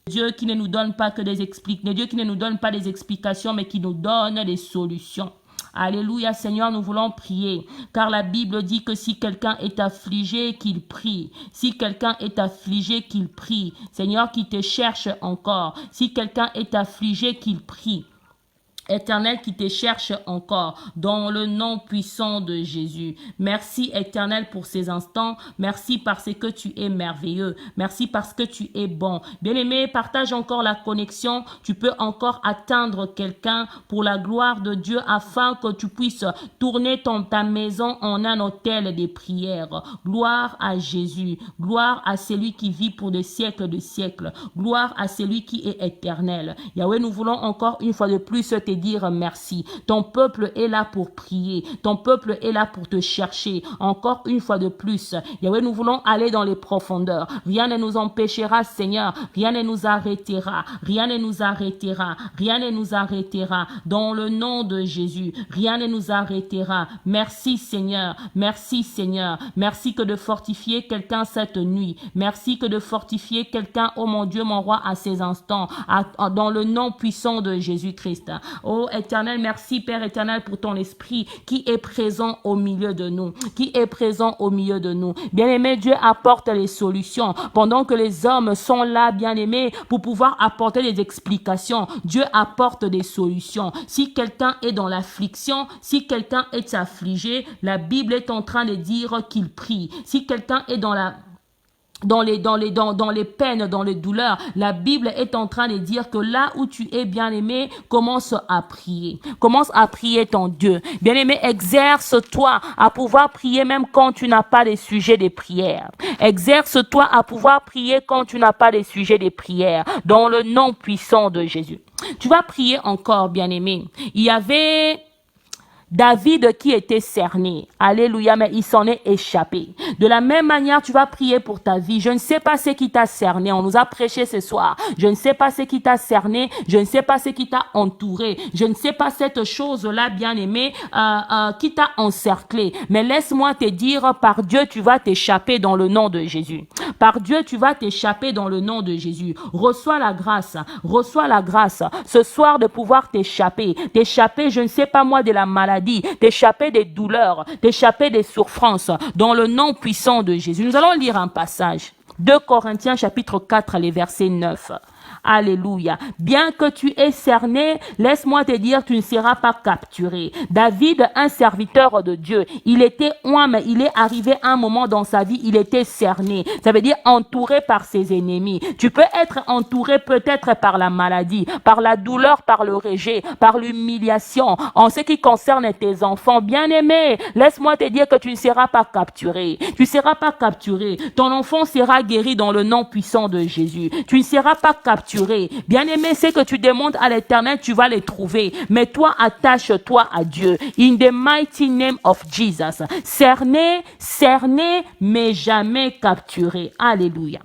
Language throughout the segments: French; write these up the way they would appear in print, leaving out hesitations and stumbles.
Dieu qui ne nous donne pas que des explications, Dieu qui ne nous donne pas des explications, mais qui nous donne des solutions. Alléluia, Seigneur, nous voulons prier, car la Bible dit que si quelqu'un est affligé, qu'il prie. Si quelqu'un est affligé, qu'il prie. Seigneur, qui te cherche encore. Si quelqu'un est affligé, qu'il prie. Éternel, qui te cherche encore, dans le nom puissant de Jésus. Merci, Éternel, pour ces instants. Merci parce que tu es merveilleux. Merci parce que tu es bon. Bien-aimé, partage encore la connexion. Tu peux encore atteindre quelqu'un pour la gloire de Dieu afin que tu puisses tourner ta maison en un hôtel des prières. Gloire à Jésus. Gloire à celui qui vit pour des siècles de siècles. Gloire à celui qui est éternel. Yahweh, nous voulons encore une fois de plus te dire merci. Ton peuple est là pour prier. Ton peuple est là pour te chercher. Encore une fois de plus. Yahweh, nous voulons aller dans les profondeurs. Rien ne nous empêchera, Seigneur. Rien ne nous arrêtera. Rien ne nous arrêtera. Rien ne nous arrêtera. Dans le nom de Jésus, rien ne nous arrêtera. Merci, Seigneur. Merci, Seigneur. Merci que de fortifier quelqu'un cette nuit. Merci que de fortifier quelqu'un, oh mon Dieu, mon roi, à ces instants. Dans le nom puissant de Jésus-Christ. Oh Éternel, merci Père éternel pour ton esprit qui est présent au milieu de nous, qui est présent au milieu de nous. Bien-aimé, Dieu apporte les solutions pendant que les hommes sont là, bien-aimés, pour pouvoir apporter des explications. Dieu apporte des solutions. Si quelqu'un est dans l'affliction, si quelqu'un est affligé, la Bible est en train de dire qu'il prie. Si quelqu'un est dans les peines, dans les douleurs, la Bible est en train de dire que là où tu es bien-aimé, commence à prier. Commence à prier ton Dieu. Bien-aimé, exerce-toi à pouvoir prier même quand tu n'as pas les sujets des prières. Exerce-toi à pouvoir prier quand tu n'as pas les sujets des prières. Dans le nom puissant de Jésus. Tu vas prier encore, bien-aimé. Il y avait David qui était cerné. Alléluia, mais il s'en est échappé. De la même manière, tu vas prier pour ta vie. Je ne sais pas ce qui t'a cerné. On nous a prêché ce soir. Je ne sais pas ce qui t'a cerné. Je ne sais pas ce qui t'a entouré. Je ne sais pas cette chose-là, bien-aimé, qui t'a encerclé. Mais laisse-moi te dire, par Dieu, tu vas t'échapper dans le nom de Jésus. Par Dieu, tu vas t'échapper dans le nom de Jésus. Reçois la grâce ce soir de pouvoir t'échapper. T'échapper, je ne sais pas moi, de la maladie. T'échapper des douleurs, t'échapper des souffrances, dans le nom puissant de Jésus. Nous allons lire un passage. 2 Corinthiens chapitre 4, les versets 9. Alléluia. Bien que tu aies cerné, laisse-moi te dire, tu ne seras pas capturé. David, un serviteur de Dieu, il était loin, mais il est arrivé un moment dans sa vie, il était cerné. Ça veut dire entouré par ses ennemis. Tu peux être entouré peut-être par la maladie, par la douleur, par le rejet, par l'humiliation. En ce qui concerne tes enfants bien-aimés, laisse-moi te dire que tu ne seras pas capturé. Tu ne seras pas capturé. Ton enfant sera guéri dans le nom puissant de Jésus. Tu ne seras pas capturé. Bien-aimé, c'est que tu demandes à l'Éternel, tu vas les trouver. Mais toi, attache-toi à Dieu. In the mighty name of Jesus. Cerné, mais jamais capturé. Alléluia.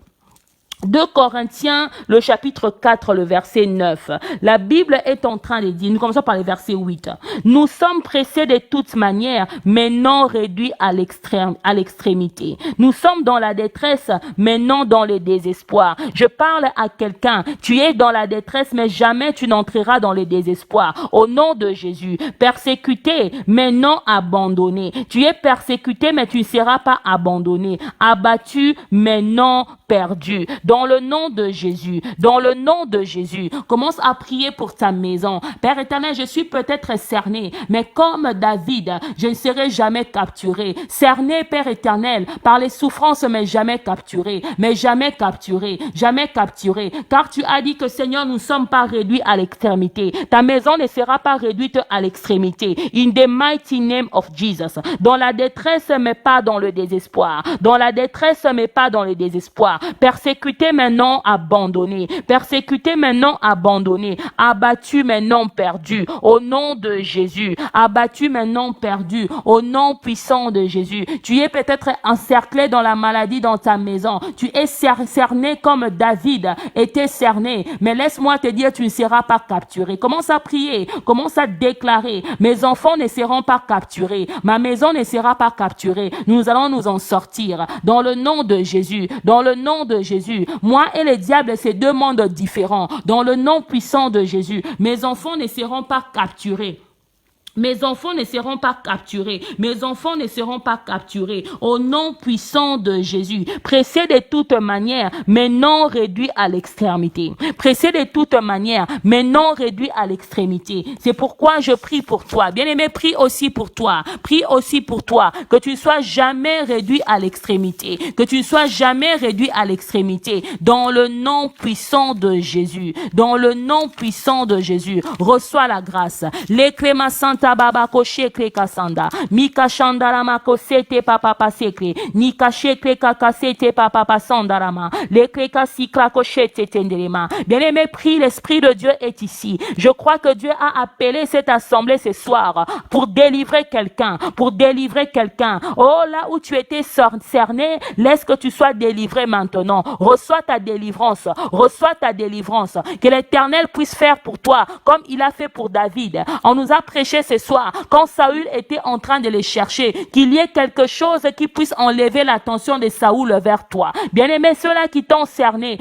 2 Corinthiens, le chapitre 4, le verset 9. La Bible est en train de dire, nous commençons par le verset 8. Nous sommes pressés de toute manière, mais non réduits à l'extrémité. Nous sommes dans la détresse, mais non dans le désespoir. Je parle à quelqu'un, tu es dans la détresse, mais jamais tu n'entreras dans le désespoir. Au nom de Jésus, persécuté, mais non abandonné. Tu es persécuté, mais tu ne seras pas abandonné. Abattu, mais non perdu. Dans le nom de Jésus, dans le nom de Jésus, commence à prier pour ta maison. Père éternel, je suis peut-être cerné, mais comme David, je ne serai jamais capturé. Cerné, Père éternel, par les souffrances, mais jamais capturé, jamais capturé. Car tu as dit que Seigneur, nous ne sommes pas réduits à l'extrémité. Ta maison ne sera pas réduite à l'extrémité. In the mighty name of Jesus. Dans la détresse, mais pas dans le désespoir. Dans la détresse, mais pas dans le désespoir. Persécuté, mais non abandonné. Persécuté, mais non abandonné. Abattu, mais non perdu. Au nom de Jésus. Abattu, mais non perdu. Au nom puissant de Jésus. Tu es peut-être encerclé dans la maladie dans ta maison. Tu es cerné comme David était cerné. Mais laisse-moi te dire, tu ne seras pas capturé. Commence à prier. Commence à déclarer. Mes enfants ne seront pas capturés. Ma maison ne sera pas capturée. Nous allons nous en sortir. Dans le nom de Jésus. Dans le nom de Jésus. Jésus. Moi et le diable, c'est deux mondes différents. Dans le nom puissant de Jésus, mes enfants ne seront pas capturés. Mes enfants ne seront pas capturés. Mes enfants ne seront pas capturés. Au nom puissant de Jésus. Pressés de toute manière, mais non réduits à l'extrémité. Pressés de toute manière, mais non réduits à l'extrémité. C'est pourquoi je prie pour toi. Bien-aimé, prie aussi pour toi. Prie aussi pour toi. Que tu ne sois jamais réduit à l'extrémité. Que tu ne sois jamais réduit à l'extrémité. Dans le nom puissant de Jésus. Dans le nom puissant de Jésus. Reçois la grâce. L'écréma santa baba koshe kre kasanda mika shandarama kosete papa pasekre nika shekre kakasete papa pasandarama le kreka sikra koshete tenderema. Bien-aimé, prie, l'Esprit de Dieu est ici. Je crois que Dieu a appelé cette assemblée ce soir pour délivrer quelqu'un, pour délivrer quelqu'un. Oh, là où tu étais cerné, laisse que tu sois délivré maintenant. Reçois ta délivrance, reçois ta délivrance. Que l'Éternel puisse faire pour toi comme il a fait pour David. On nous a prêché ce soir, quand Saül était en train de les chercher, qu'il y ait quelque chose qui puisse enlever l'attention de Saül vers toi. Bien-aimés, ceux-là qui t'ont cerné,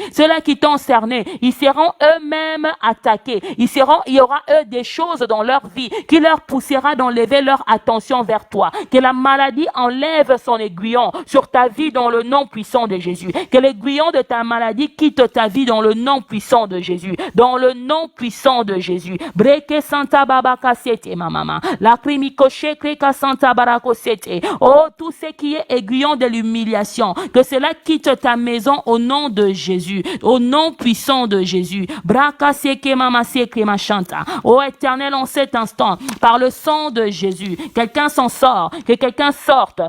ils seront eux-mêmes attaqués. Il y aura eux des choses dans leur vie qui leur poussera d'enlever leur attention vers toi. Que la maladie enlève son aiguillon sur ta vie dans le nom puissant de Jésus. Que l'aiguillon de ta maladie quitte ta vie dans le nom puissant de Jésus. Dans le nom puissant de Jésus. Breke Santa Baba Kasete, ma maman. La Krimikoche Kreka Santa Barakosete. Oh, tout ce qui est aiguillon de l'humiliation, que cela quitte ta maison au nom de Jésus. Au nom puissant de Jésus. Braka Seke Mama Seke Machanta. Oh, Éternel, en cet instant, par le sang de Jésus, quelqu'un s'en sort, que quelqu'un sorte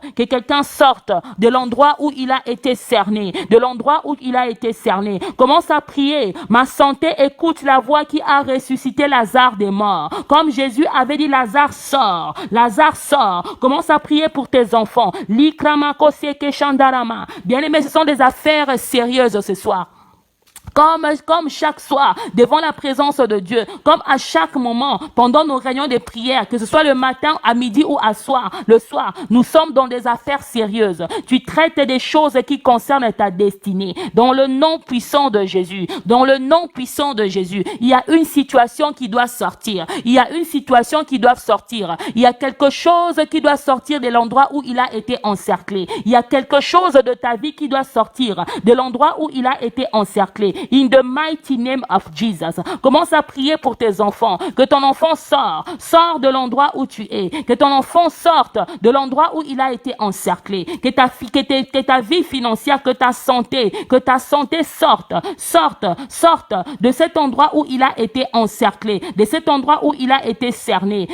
de l'endroit où il a été cerné, de l'endroit où il a été cerné. Commence à prier. Ma santé, écoute la voix qui a ressuscité Lazare des morts. Comme Jésus avait dit, Lazare sort. Lazare sort. Commence à prier pour tes enfants. Likramako seke shandarama. Bien-aimés, ce sont des affaires sérieuses ce soir. Comme chaque soir, devant la présence de Dieu, comme à chaque moment, pendant nos réunions de prière, que ce soit le matin, à midi ou le soir, nous sommes dans des affaires sérieuses. Tu traites des choses qui concernent ta destinée. Dans le nom puissant de Jésus, dans le nom puissant de Jésus, il y a une situation qui doit sortir. Il y a une situation qui doit sortir. Il y a quelque chose qui doit sortir de l'endroit où il a été encerclé. Il y a quelque chose de ta vie qui doit sortir de l'endroit où il a été encerclé. In the mighty name of Jesus. Commence à prier pour tes enfants. Que ton enfant sort de l'endroit où tu es. Que ton enfant sorte de l'endroit où il a été encerclé. Que ta vie financière, que ta santé sorte de cet endroit où il a été encerclé, de cet endroit où il a été cerné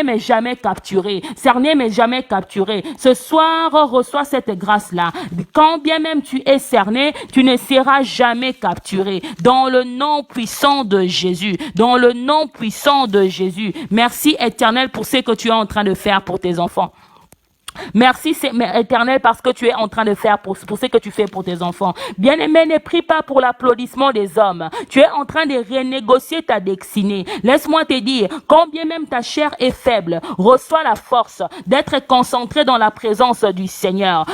mais jamais capturé. Ce soir, reçois cette grâce-là. Quand bien même tu es cerné, tu ne seras jamais capturé. Dans le nom puissant de Jésus. Dans le nom puissant de Jésus. Merci, Éternel, pour ce que tu es en train de faire pour tes enfants. Merci, Éternel, parce que tu es en train de faire pour ce que tu fais pour tes enfants. Bien-aimé, ne prie pas pour l'applaudissement des hommes. Tu es en train de renégocier ta destinée. Laisse-moi te dire, quand bien même ta chair est faible, reçois la force d'être concentré dans la présence du Seigneur.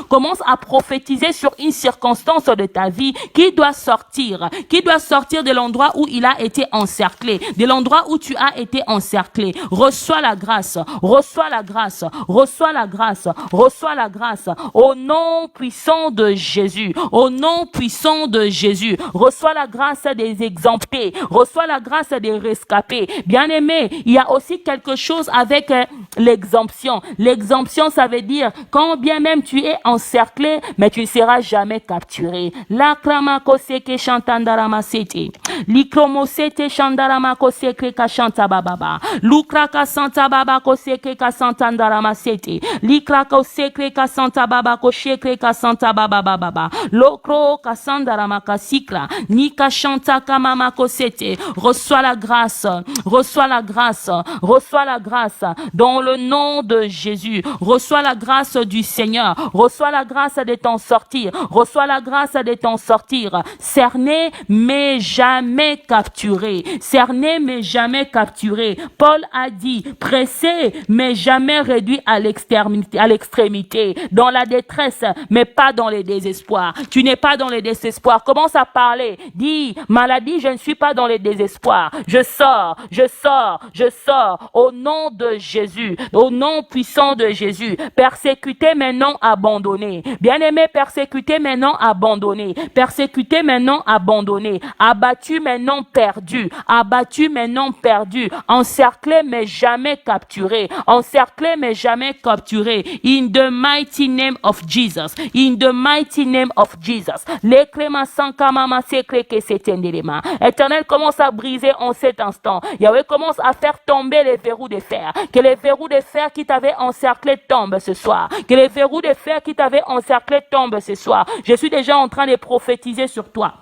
Commence à prophétiser sur une circonstance de ta vie qui doit sortir de l'endroit où il a été encerclé, de l'endroit où tu as été encerclé. Reçois la grâce. Au nom puissant de Jésus. Reçois la grâce des exemptés. Reçois la grâce des rescapés. Bien-aimé, il y a aussi quelque chose avec l'exemption. L'exemption, ça veut dire quand bien même tu es encerclé, mais tu ne seras jamais capturé. Lakramako seke shantandarama sete. Likromo sete shandarama seke kashanta bababa. Lukraka santa baba koseke ka santandarama sete. Likraka seke ka santa baba kosheke ka santa baba baba. Lokro ka sandarama kasikra. Nika shanta kamama kosete. Reçois la grâce. Dans le nom de Jésus. Reçois la grâce du Seigneur. Reçois la grâce de t'en sortir. Cerné, mais jamais jamais capturé. Cerné, mais jamais capturé. Paul a dit, pressé, mais jamais réduit à l'extrémité. Dans la détresse, mais pas dans le désespoir. Tu n'es pas dans le désespoir. Commence à parler. Dis, maladie, je ne suis pas dans le désespoir. Je sors, je sors, je sors. Au nom de Jésus. Au nom puissant de Jésus. Persécuté, mais non abandonné. Bien-aimé, persécuté, mais non abandonné. Persécuté, mais non abandonné. Abattu, mais non perdu. Abattu, mais non perdu. Encerclé, mais jamais capturé. Encerclé, mais jamais capturé. In the mighty name of Jesus. In the mighty name of Jesus. Éternel, commence à briser en cet instant. Yahweh commence à faire tomber les verrous de fer. Que les verrous de fer qui t'avaient encerclé tombent ce soir. Que les verrous de fer qui t'avaient encerclé tombent ce soir. Je suis déjà en train de prophétiser sur toi.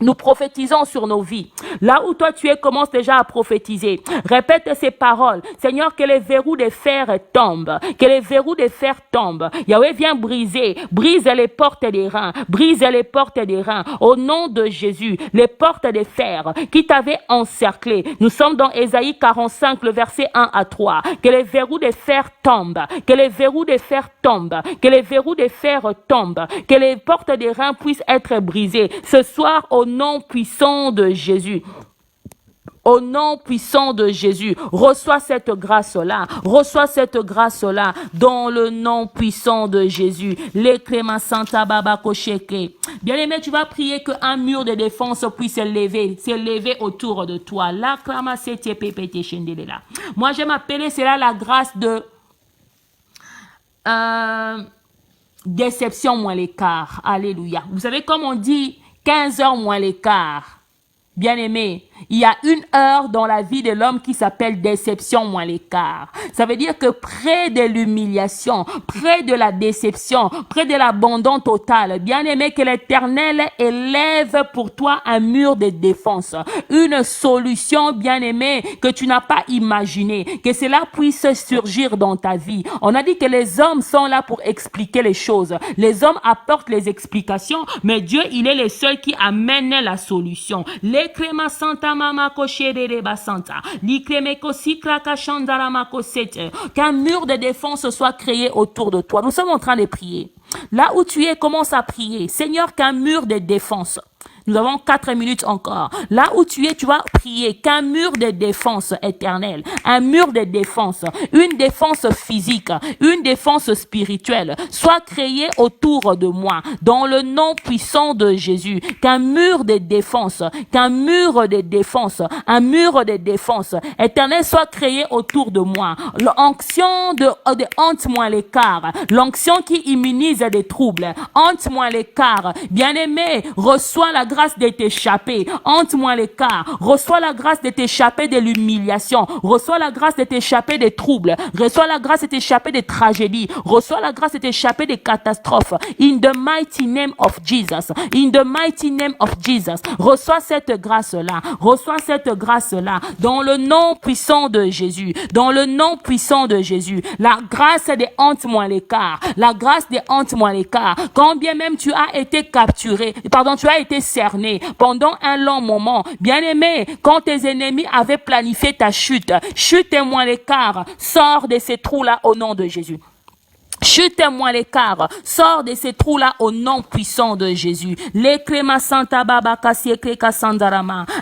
Nous prophétisons sur nos vies. Là où toi tu es, commence déjà à prophétiser. Répète ces paroles. Seigneur, que les verrous de fer tombent. Que les verrous de fer tombent. Yahweh vient briser. Brise les portes des reins. Brise les portes des reins. Au nom de Jésus, les portes de fer qui t'avaient encerclé. Nous sommes dans Ésaïe 45, le verset 1 à 3. Que les verrous de fer tombent. Que les verrous de fer tombent. Que les verrous de fer tombent. Que les portes des reins puissent être brisées. Ce soir, au nom puissant de Jésus. Au nom puissant de Jésus, reçois cette grâce-là, reçois cette grâce-là, dans le nom puissant de Jésus. Bien-aimé, tu vas prier qu'un mur de défense puisse s'élever autour de toi. Moi, j'aime appeler cela la grâce de déception moins l'écart. Alléluia. Vous savez, comme on dit, 15 heures moins l'écart. Bien-aimé, il y a une heure dans la vie de l'homme qui s'appelle déception moins l'écart. Ça veut dire que près de l'humiliation, près de la déception, près de l'abandon total, bien-aimé, que l'Éternel élève pour toi un mur de défense, une solution, bien-aimé, que tu n'as pas imaginé, que cela puisse surgir dans ta vie. On a dit que les hommes sont là pour expliquer les choses. Les hommes apportent les explications, mais Dieu, il est le seul qui amène la solution. Qu'un mur de défense soit créé autour de toi. Nous sommes en train de prier. Là où tu es, commence à prier. Seigneur, qu'un mur de défense. Nous avons 4 minutes encore. Là où tu es, tu vas prier qu'un mur de défense éternelle, un mur de défense, une défense physique, une défense spirituelle soit créé autour de moi. Dans le nom puissant de Jésus, qu'un mur de défense, qu'un mur de défense, un mur de défense éternel soit créé autour de moi. L'onction de hante-moi l'écart, l'onction qui immunise des troubles, hante-moi l'écart. Bien-aimé, reçois la grâce de t'échapper. Hante-moi l'écart. Reçois la grâce de t'échapper de l'humiliation. Reçois la grâce de t'échapper des troubles. Reçois la grâce de t'échapper des tragédies. Reçois la grâce de t'échapper des catastrophes. In the mighty name of Jesus. In the mighty name of Jesus. Reçois cette grâce-là. Reçois cette grâce-là. Dans le nom puissant de Jésus. Dans le nom puissant de Jésus. La grâce de hante-moi l'écart. La grâce de hante-moi l'écart. Quand bien même tu as été capturé, tu as été cerné pendant un long moment. Bien-aimé, quand tes ennemis avaient planifié ta chute, chute-moi l'écart, sors de ces trous-là au nom de Jésus. Chute-moi l'écart, sors de ces trous-là au nom puissant de Jésus.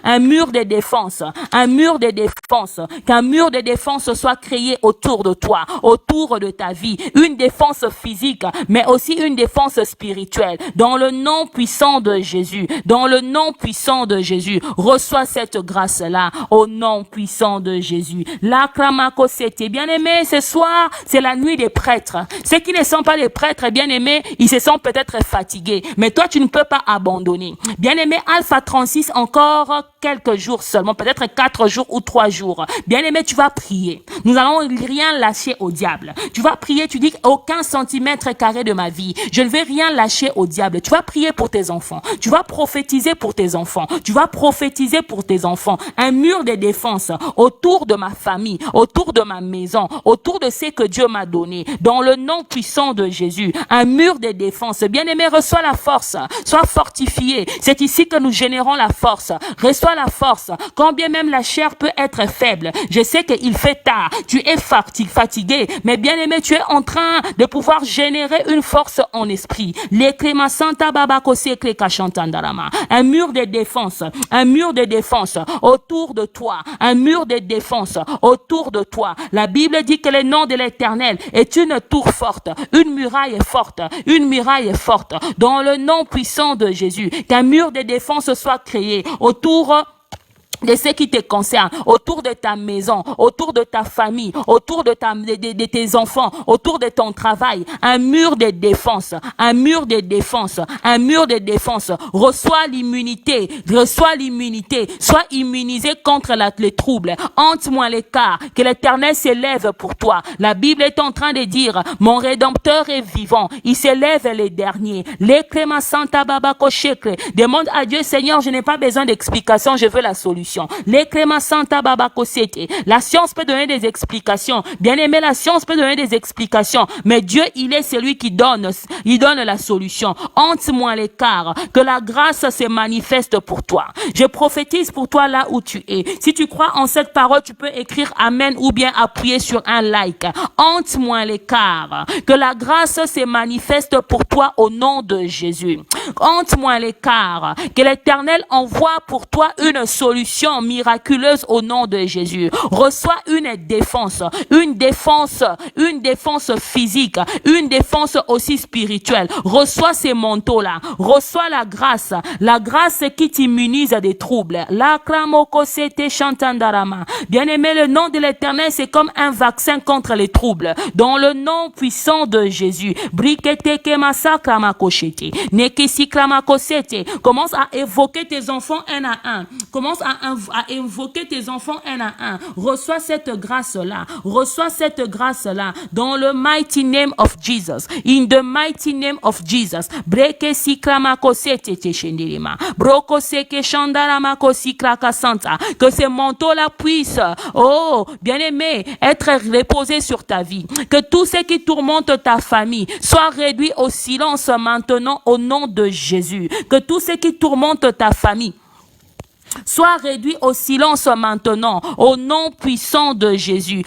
Un mur de défense, un mur de défense, qu'un mur de défense soit créé autour de toi, autour de ta vie. Une défense physique, mais aussi une défense spirituelle. Dans le nom puissant de Jésus, dans le nom puissant de Jésus, reçois cette grâce-là au nom puissant de Jésus. Bien-aimé, ce soir, c'est la nuit des prêtres. Ceux qui ne sont pas les prêtres bien-aimés, ils se sont peut-être fatigués. Mais toi, tu ne peux pas abandonner. Bien-aimé, Alpha 36, encore quelques jours seulement, peut-être 4 jours ou 3 jours. Bien-aimé, tu vas prier. Nous allons rien lâcher au diable. Tu vas prier, tu dis aucun centimètre carré de ma vie. Je ne vais rien lâcher au diable. Tu vas prier pour tes enfants. Tu vas prophétiser pour tes enfants. Tu vas prophétiser pour tes enfants. Un mur de défense autour de ma famille, autour de ma maison, autour de ce que Dieu m'a donné. Dans le nom nom puissant de Jésus, un mur de défense. Bien-aimé, reçois la force, sois fortifié. C'est ici que nous générons la force. Reçois la force, quand bien même la chair peut être faible. Je sais qu'il fait tard, tu es fatigué, mais bien-aimé, tu es en train de pouvoir générer une force en esprit. Un mur de défense, un mur de défense autour de toi, un mur de défense autour de toi. La Bible dit que le nom de l'Éternel est une tour forte, une muraille forte, une muraille forte. Dans le nom puissant de Jésus, qu'un mur de défense soit créé autour de ce qui te concerne, autour de ta maison, autour de ta famille, autour de tes enfants, autour de ton travail, un mur de défense, un mur de défense, un mur de défense. Reçois l'immunité, sois immunisé contre les troubles. Hante-moi l'écart, que l'Éternel s'élève pour toi. La Bible est en train de dire, mon Rédempteur est vivant, il s'élève les derniers. Demande à Dieu, Seigneur, je n'ai pas besoin d'explication, je veux la solution. La science peut donner des explications. Bien aimé, la science peut donner des explications. Mais Dieu, il est celui qui donne la solution. Hante-moi l'écart. Que la grâce se manifeste pour toi. Je prophétise pour toi là où tu es. Si tu crois en cette parole, tu peux écrire Amen ou bien appuyer sur un like. Hante-moi l'écart. Que la grâce se manifeste pour toi au nom de Jésus. Hante-moi l'écart. Que l'Éternel envoie pour toi une solution miraculeuse au nom de Jésus. Reçois une défense physique, une défense aussi spirituelle. Reçois ces manteaux-là. Reçois la grâce qui t'immunise des troubles. Bien-aimé, le nom de l'Éternel, c'est comme un vaccin contre les troubles. Dans le nom puissant de Jésus. Commence à évoquer tes enfants un à un. Commence à invoquer tes enfants un à un. Reçois cette grâce-là. Reçois cette grâce-là. Dans le mighty name of Jesus. In the mighty name of Jesus. Breke siklamacosete teshendirima. Broko seke shandaramacosiklakasanta. Que ces manteaux-là puissent, bien-aimé, être reposés sur ta vie. Que tout ce qui tourmente ta famille soit réduit au silence maintenant au nom de Jésus. Que tout ce qui tourmente ta famille sois réduit au silence maintenant, au nom puissant de Jésus.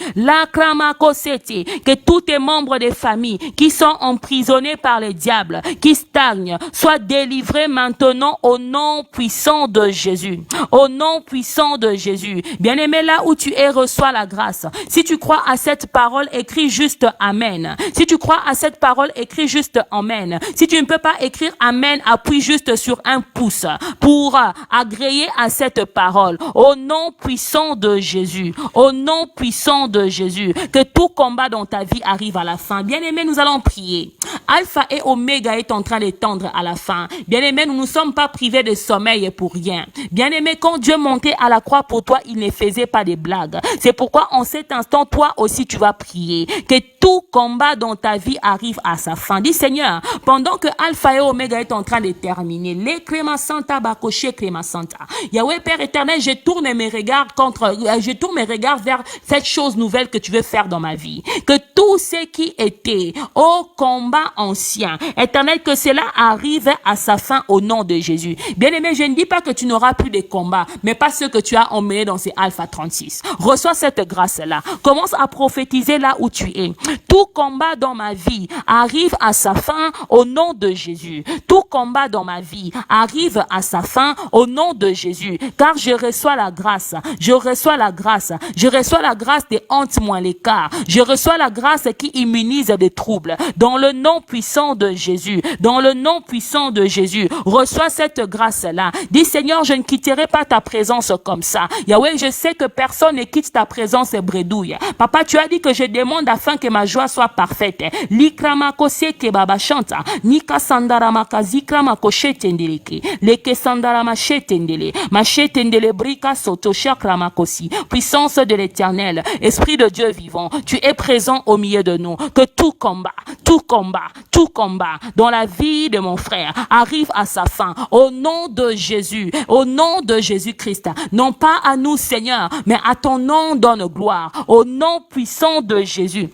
Que tous tes membres des familles qui sont emprisonnés par les diables, qui stagnent, soient délivrés maintenant au nom puissant de Jésus. Au nom puissant de Jésus. Bien-aimé, là où tu es, reçois la grâce. Si tu crois à cette parole, écris juste Amen. Si tu crois à cette parole, écris juste Amen. Si tu ne peux pas écrire Amen, appuie juste sur un pouce pour agréer à cette parole. Au nom puissant de Jésus. Au nom puissant de Jésus. Que tout combat dans ta vie arrive à la fin. Bien-aimé, nous allons prier. Alpha et Oméga est en train de tendre à la fin. Bien-aimé, nous ne sommes pas privés de sommeil pour rien. Bien-aimé, quand Dieu montait à la croix pour toi, il ne faisait pas de blagues. C'est pourquoi en cet instant, toi aussi, tu vas prier. Que tout combat dans ta vie arrive à sa fin. Dis Seigneur, pendant que Alpha et Oméga est en train de terminer, les Créma Santa, Bakoché Créma Santa. Yahweh Père éternel, je tourne mes regards vers cette chose nouvelle que tu veux faire dans ma vie. Que tout ce qui était au combat ancien, éternel, que cela arrive à sa fin au nom de Jésus. Bien-aimé, je ne dis pas que tu n'auras plus de combats, mais pas ceux que tu as emmenés dans ces Alpha 36. Reçois cette grâce-là. Commence à prophétiser là où tu es. Tout combat dans ma vie arrive à sa fin au nom de Jésus. Tout combat dans ma vie arrive à sa fin au nom de Jésus. Car je reçois la grâce. Je reçois la grâce. Je reçois la grâce de hante-moi l'écart. Je reçois la grâce qui immunise des troubles. Dans le nom puissant de Jésus. Dans le nom puissant de Jésus. Reçois cette grâce-là. Dis Seigneur, je ne quitterai pas ta présence comme ça. Yahweh, je sais que personne ne quitte ta présence et bredouille. Papa, tu as dit que je demande afin que ma joie soit parfaite. Likramako ke baba chanta. Nika sandaramaka zikramako shetendeleke. Leke sandarama shetendele. Ma shetendele brika soto chakramakosi. Puissance de l'Éternel. Esprit de Dieu vivant. Tu es présent au milieu de nous. Que tout combat dans la vie de mon frère arrive à sa fin. Au nom de Jésus. Au nom de Jésus-Christ. Non pas à nous, Seigneur, mais à ton nom donne gloire. Au nom puissant de Jésus.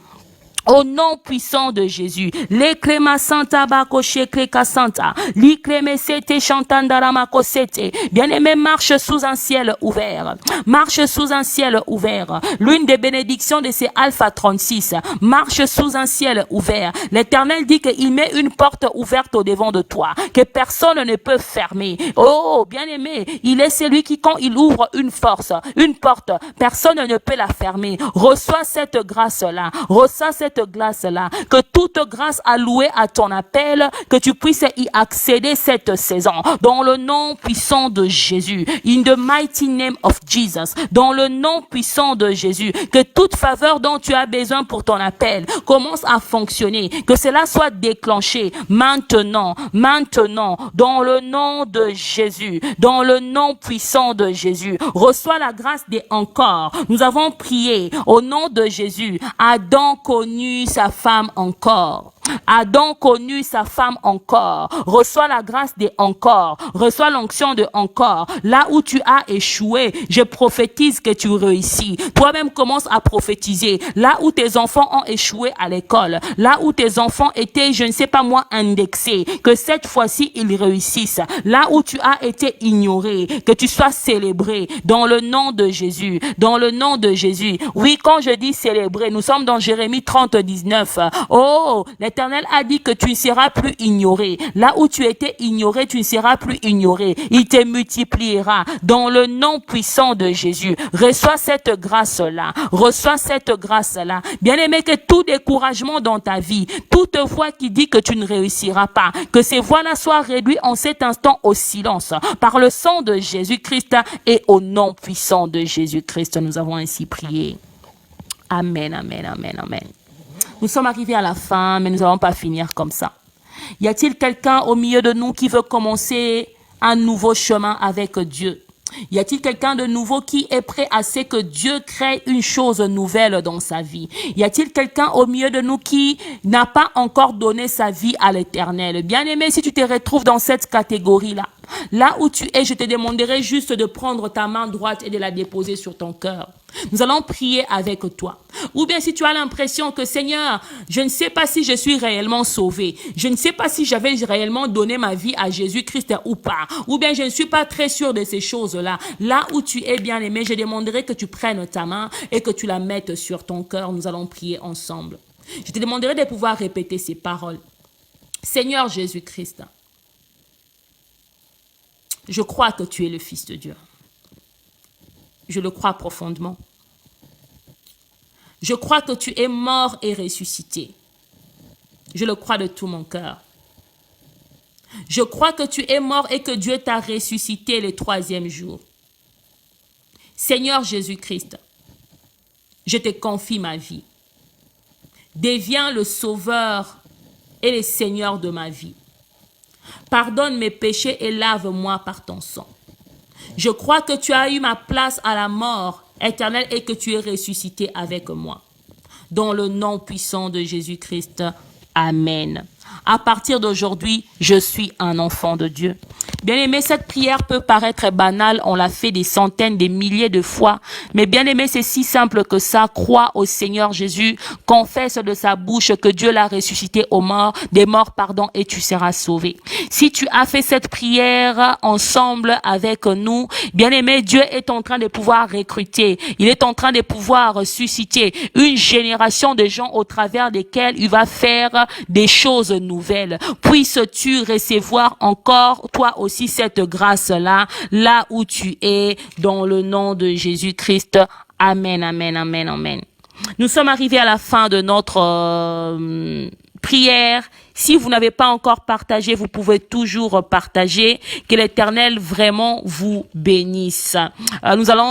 Au nom puissant de Jésus. Les crema santa bakoche kreka santa. Li creme sete chantandara kosete. Bien-aimé, marche sous un ciel ouvert. Marche sous un ciel ouvert. L'une des bénédictions de ces Alpha 36. Marche sous un ciel ouvert. L'Éternel dit qu'il met une porte ouverte au devant de toi, que personne ne peut fermer. Oh, bien-aimé, il est celui qui, quand il ouvre une porte, personne ne peut la fermer. Reçois cette grâce-là. Reçois cette grâce-là. Que toute grâce allouée à ton appel, que tu puisses y accéder cette saison. Dans le nom puissant de Jésus. In the mighty name of Jesus. Dans le nom puissant de Jésus. Que toute faveur dont tu as besoin pour ton appel commence à fonctionner. Que cela soit déclenché maintenant. Dans le nom de Jésus. Dans le nom puissant de Jésus. Reçois la grâce des encore. Nous avons prié au nom de Jésus. Adam connu sa femme encore. Adam connu sa femme encore. Reçois la grâce des encore. Reçois l'onction de encore. Là où tu as échoué, je prophétise que tu réussis. Toi-même commence à prophétiser. Là où tes enfants ont échoué à l'école, là où tes enfants étaient, je ne sais pas moi, indexés, que cette fois-ci ils réussissent. Là où tu as été ignoré, que tu sois célébré dans le nom de Jésus. Dans le nom de Jésus. Oui, quand je dis célébrer, nous sommes dans Jérémie 30, 19. Oh, l'Éternel a dit que tu ne seras plus ignoré. Là où tu étais ignoré, tu ne seras plus ignoré. Il te multipliera dans le nom puissant de Jésus. Reçois cette grâce-là. Reçois cette grâce-là. Bien-aimé, que tout découragement dans ta vie, toute voix qui dit que tu ne réussiras pas, que ces voix-là soient réduites en cet instant au silence. Par le sang de Jésus-Christ et au nom puissant de Jésus-Christ, nous avons ainsi prié. Amen, amen, amen, amen. Nous sommes arrivés à la fin, mais nous n'allons pas finir comme ça. Y a-t-il quelqu'un au milieu de nous qui veut commencer un nouveau chemin avec Dieu? Y a-t-il quelqu'un de nouveau qui est prêt à ce que Dieu crée une chose nouvelle dans sa vie? Y a-t-il quelqu'un au milieu de nous qui n'a pas encore donné sa vie à l'Éternel? Bien-aimé, si tu te retrouves dans cette catégorie-là, là où tu es, je te demanderai juste de prendre ta main droite et de la déposer sur ton cœur. Nous allons prier avec toi. Ou bien si tu as l'impression que Seigneur, je ne sais pas si je suis réellement sauvé. Je ne sais pas si j'avais réellement donné ma vie à Jésus-Christ ou pas. Ou bien je ne suis pas très sûr de ces choses-là. Là où tu es bien aimé, je demanderai que tu prennes ta main et que tu la mettes sur ton cœur. Nous allons prier ensemble. Je te demanderai de pouvoir répéter ces paroles. Seigneur Jésus-Christ, je crois que tu es le Fils de Dieu. Je le crois profondément. Je crois que tu es mort et ressuscité. Je le crois de tout mon cœur. Je crois que tu es mort et que Dieu t'a ressuscité le 3e jour. Seigneur Jésus-Christ, je te confie ma vie. Deviens le sauveur et le Seigneur de ma vie. Pardonne mes péchés et lave-moi par ton sang. Je crois que tu as eu ma place à la mort éternelle et que tu es ressuscité avec moi. Dans le nom puissant de Jésus-Christ. Amen. À partir d'aujourd'hui, je suis un enfant de Dieu. Bien-aimé, cette prière peut paraître banale, on l'a fait des centaines, des milliers de fois. Mais bien-aimé, c'est si simple que ça. Crois au Seigneur Jésus, confesse de sa bouche que Dieu l'a ressuscité des morts, et tu seras sauvé. Si tu as fait cette prière ensemble avec nous, bien-aimé, Dieu est en train de pouvoir recruter. Il est en train de pouvoir susciter une génération de gens au travers desquels il va faire des choses nouvelles. Puisses-tu recevoir encore, toi aussi, cette grâce-là, là où tu es, dans le nom de Jésus-Christ. Amen, amen, amen, amen. Nous sommes arrivés à la fin de notre prière. Si vous n'avez pas encore partagé, vous pouvez toujours partager. Que l'Éternel vraiment vous bénisse. Nous allons